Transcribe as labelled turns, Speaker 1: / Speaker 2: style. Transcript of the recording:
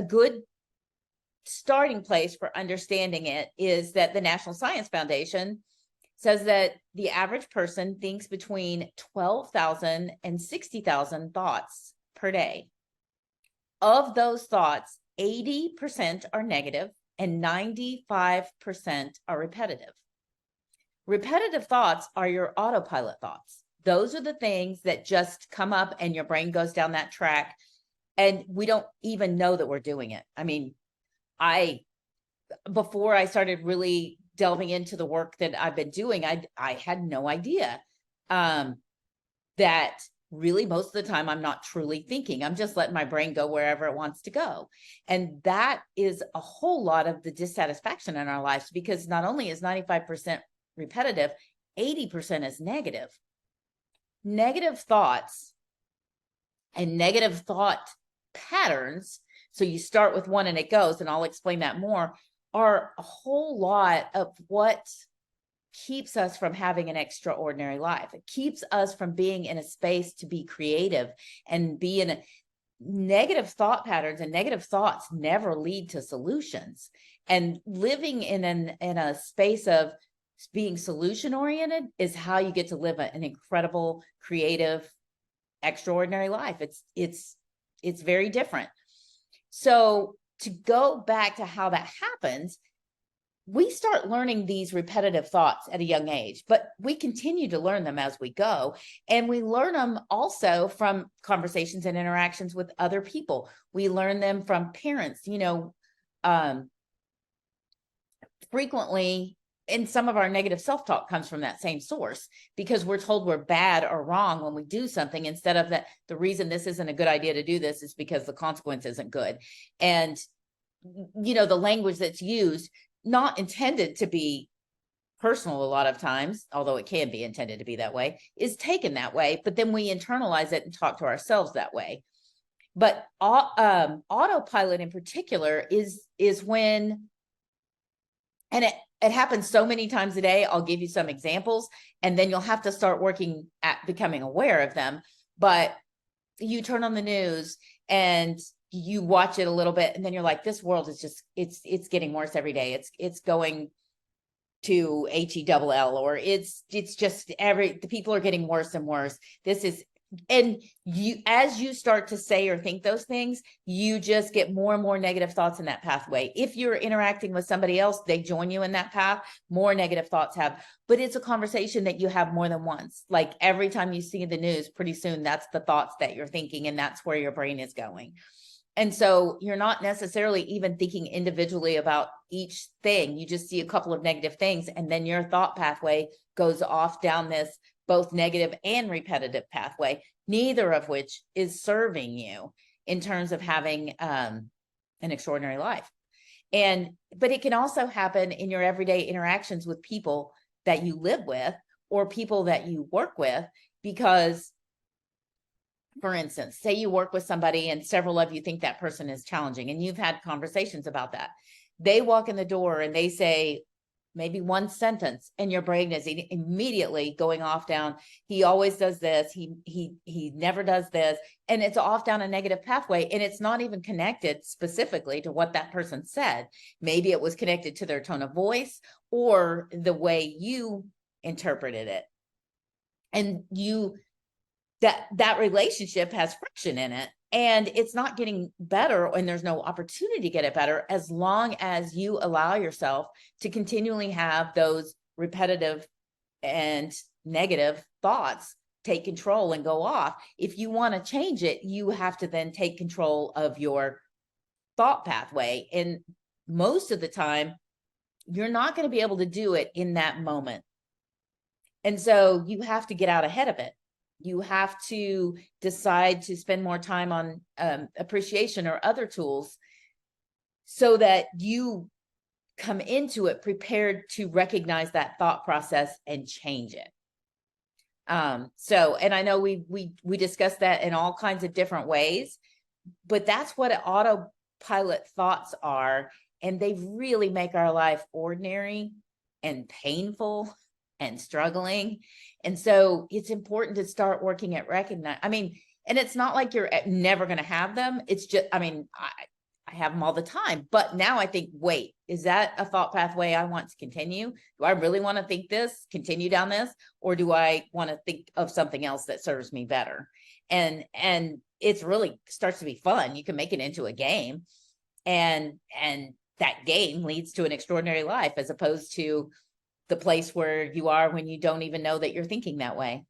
Speaker 1: good starting place for understanding it is that the National Science Foundation says that the average person thinks between 12,000 and 60,000 thoughts per day. Of those thoughts, 80% are negative and 95% are repetitive. Repetitive thoughts are your autopilot thoughts. Those are the things that just come up and your brain goes down that track and we don't even know that we're doing it. I mean, before I started really delving into the work that I've been doing, I had no idea that really most of the time I'm not truly thinking. I'm just letting my brain go wherever it wants to go. And that is a whole lot of the dissatisfaction in our lives, because not only is 95% repetitive, 80% is negative. Negative thoughts and negative thought patterns, so you start with one and it goes, and I'll explain that more, are a whole lot of what keeps us from having an extraordinary life. It keeps us from being in a space to be creative and be in negative thought patterns, and negative thoughts never lead to solutions. And living in a space of being solution oriented is how you get to live an incredible, creative, extraordinary life. It's very different. So to go back to how that happens, we start learning these repetitive thoughts at a young age, but we continue to learn them as we go. And we learn them also from conversations and interactions with other people. We learn them from parents, frequently. And some of our negative self-talk comes from that same source, because we're told we're bad or wrong when we do something, instead of that the reason this isn't a good idea to do this is because the consequence isn't good. And, the language that's used, not intended to be personal a lot of times, although it can be intended to be that way, is taken that way. But then we internalize it and talk to ourselves that way. But autopilot in particular is when, and it happens so many times a day. I'll give you some examples, and then you'll have to start working at becoming aware of them. But you turn on the news and you watch it a little bit, and then you're like, this world is just, it's getting worse every day. It's going to HELL, or it's just the people are getting worse and worse. And as you start to say or think those things, you just get more and more negative thoughts in that pathway. If you're interacting with somebody else, they join you in that path, more negative thoughts have. But it's a conversation that you have more than once. Like every time you see the news, pretty soon that's the thoughts that you're thinking, and that's where your brain is going. And so you're not necessarily even thinking individually about each thing. You just see a couple of negative things, and then your thought pathway goes off down this both negative and repetitive pathway, neither of which is serving you in terms of having an extraordinary life. But it can also happen in your everyday interactions with people that you live with or people that you work with, because, for instance, say you work with somebody and several of you think that person is challenging, and you've had conversations about that. They walk in the door and they say maybe one sentence, and your brain is immediately going off down, he always does this, he never does this, and it's off down a negative pathway. And it's not even connected specifically to what that person said. Maybe it was connected to their tone of voice or the way you interpreted it. And that relationship has friction in it, and it's not getting better, and there's no opportunity to get it better as long as you allow yourself to continually have those repetitive and negative thoughts take control and go off. If you want to change it, you have to then take control of your thought pathway. And most of the time, you're not going to be able to do it in that moment. And so you have to get out ahead of it. You have to decide to spend more time on appreciation or other tools, so that you come into it prepared to recognize that thought process and change it. And I know we discussed that in all kinds of different ways, but that's what autopilot thoughts are. And they really make our life ordinary and painful and struggling. And so it's important to start working at recognize. And it's not like you're never going to have them. It's just, I have them all the time. But now I think, wait, is that a thought pathway I want to continue? Do I really want to think this, continue down this, or do I want to think of something else that serves me better? And it's really starts to be fun. You can make it into a game, and that game leads to an extraordinary life, as opposed to the place where you are when you don't even know that you're thinking that way.